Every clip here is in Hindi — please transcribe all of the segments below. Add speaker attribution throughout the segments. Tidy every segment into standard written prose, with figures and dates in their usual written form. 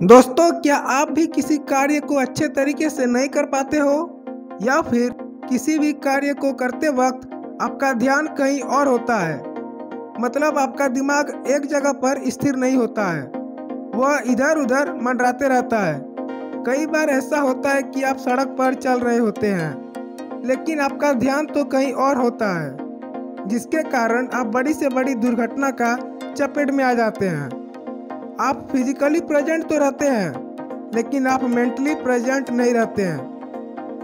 Speaker 1: दोस्तों, क्या आप भी किसी कार्य को अच्छे तरीके से नहीं कर पाते हो या फिर किसी भी कार्य को करते वक्त आपका ध्यान कहीं और होता है। मतलब आपका दिमाग एक जगह पर स्थिर नहीं होता है, वह इधर उधर मंडराते रहता है। कई बार ऐसा होता है कि आप सड़क पर चल रहे होते हैं लेकिन आपका ध्यान तो कहीं और होता है, जिसके कारण आप बड़ी से बड़ी दुर्घटना का चपेट में आ जाते हैं। आप फिजिकली प्रेजेंट तो रहते हैं लेकिन आप मेंटली प्रेजेंट नहीं रहते हैं।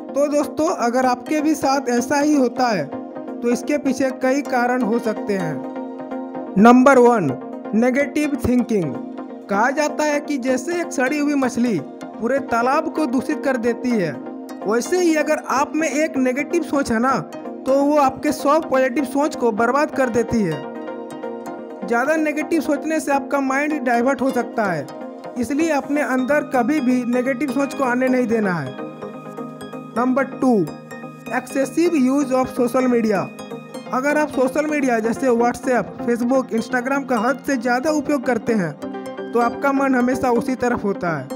Speaker 1: तो दोस्तों, अगर आपके भी साथ ऐसा ही होता है तो इसके पीछे कई कारण हो सकते हैं। Number 1, negative thinking. कहा जाता है कि जैसे एक सड़ी हुई मछली पूरे तालाब को दूषित कर देती है, वैसे ही अगर आप में एक नेगेटिव सोच है ना, तो वो आपके 100 पॉजिटिव सोच को बर्बाद कर देती है। ज़्यादा नेगेटिव सोचने से आपका माइंड डाइवर्ट हो सकता है, इसलिए अपने अंदर कभी भी नेगेटिव सोच को आने नहीं देना है। Number 2, excessive use of social media. अगर आप सोशल मीडिया जैसे व्हाट्सएप, फेसबुक, इंस्टाग्राम का हद से ज़्यादा उपयोग करते हैं तो आपका मन हमेशा उसी तरफ होता है,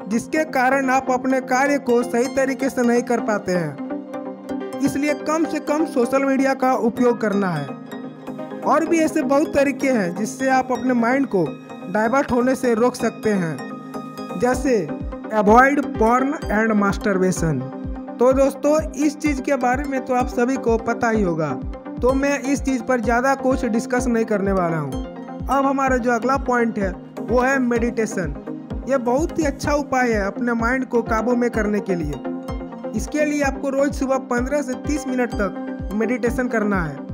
Speaker 1: जिसके कारण आप अपने कार्य को सही तरीके से नहीं कर पाते हैं। इसलिए कम से कम सोशल मीडिया का उपयोग करना है। और भी ऐसे बहुत तरीके हैं जिससे आप अपने माइंड को डाइवर्ट होने से रोक सकते हैं, जैसे अवॉइड पॉर्न एंड मास्टरबेशन। तो दोस्तों, इस चीज़ के बारे में तो आप सभी को पता ही होगा, तो मैं इस चीज़ पर ज़्यादा कुछ डिस्कस नहीं करने वाला हूँ। अब हमारा जो अगला पॉइंट है वो है मेडिटेशन। ये बहुत ही अच्छा उपाय है अपने माइंड को काबू में करने के लिए। इसके लिए आपको रोज़ सुबह 15 से 30 मिनट तक मेडिटेशन करना है।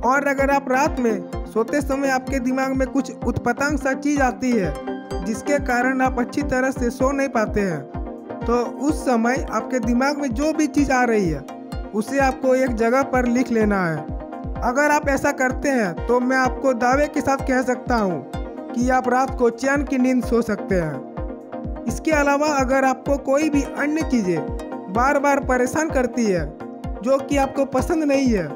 Speaker 1: और अगर आप रात में सोते समय आपके दिमाग में कुछ उत्पटांग सा चीज़ आती है जिसके कारण आप अच्छी तरह से सो नहीं पाते हैं, तो उस समय आपके दिमाग में जो भी चीज़ आ रही है उसे आपको एक जगह पर लिख लेना है। अगर आप ऐसा करते हैं तो मैं आपको दावे के साथ कह सकता हूँ कि आप रात को चैन की नींद सो सकते हैं। इसके अलावा अगर आपको कोई भी अन्य चीज़ें बार बार परेशान करती है जो कि आपको पसंद नहीं है,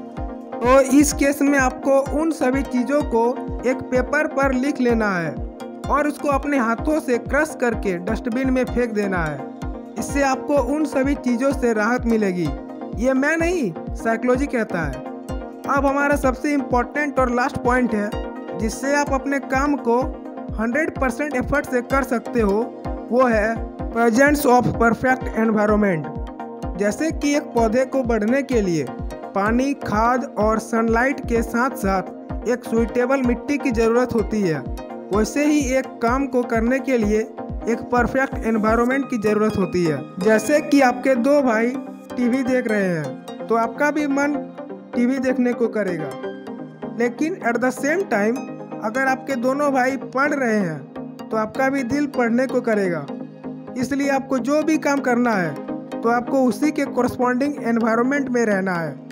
Speaker 1: तो इस केस में आपको उन सभी चीज़ों को एक पेपर पर लिख लेना है और उसको अपने हाथों से क्रश करके डस्टबिन में फेंक देना है। इससे आपको उन सभी चीज़ों से राहत मिलेगी। ये मैं नहीं, साइकोलॉजी कहता है। अब हमारा सबसे इम्पोर्टेंट और लास्ट पॉइंट है जिससे आप अपने काम को 100% एफर्ट से कर सकते हो, वो है प्रेजेंस ऑफ परफेक्ट एनवायरनमेंट। जैसे कि एक पौधे को बढ़ने के लिए पानी, खाद और सनलाइट के साथ साथ एक सुइटेबल मिट्टी की ज़रूरत होती है, वैसे ही एक काम को करने के लिए एक परफेक्ट एनवायरनमेंट की ज़रूरत होती है। जैसे कि आपके 2 भाई टीवी देख रहे हैं तो आपका भी मन टीवी देखने को करेगा, लेकिन एट द सेम टाइम अगर आपके दोनों भाई पढ़ रहे हैं तो आपका भी दिल पढ़ने को करेगा। इसलिए आपको जो भी काम करना है तो आपको उसी के कोरस्पॉन्डिंग एनवायरनमेंट में रहना है।